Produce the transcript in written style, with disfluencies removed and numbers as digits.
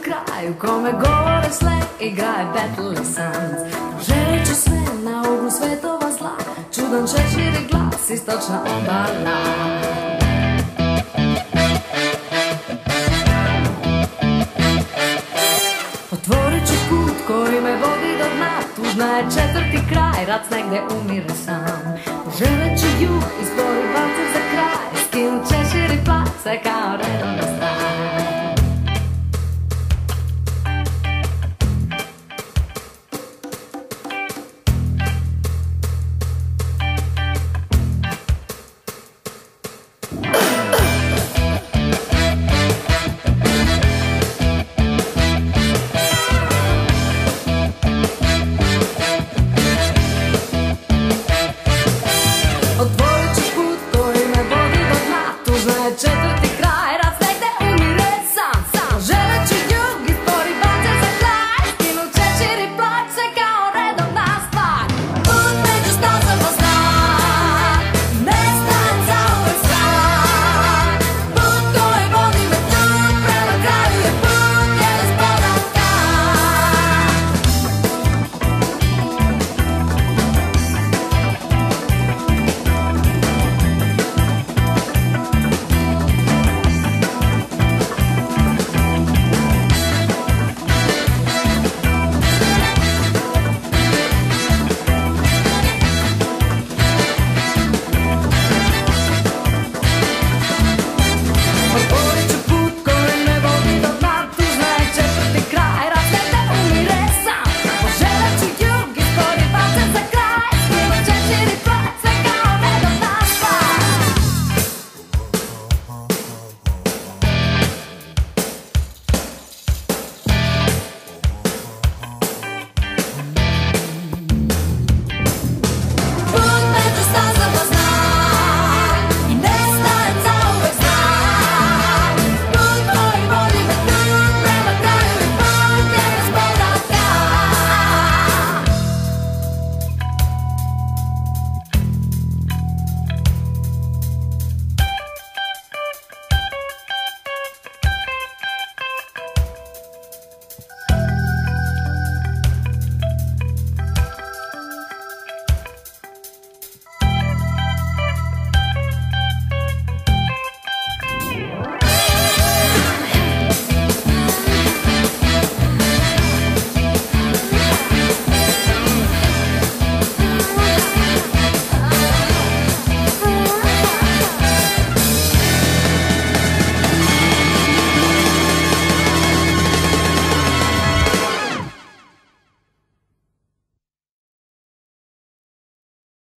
kraj u kome gore sve igraje Battle Sands. Želit ću sve na uglu svetova zla, čudan šešir i glas, istočna obala. Otvorit ću put koji me vodi do dna, tužna je četvrti kraj, rac negde umire sam. Poželit ću jug, izbori balcer za kraj, skinut šešir i plat, sve kao redovna stvar.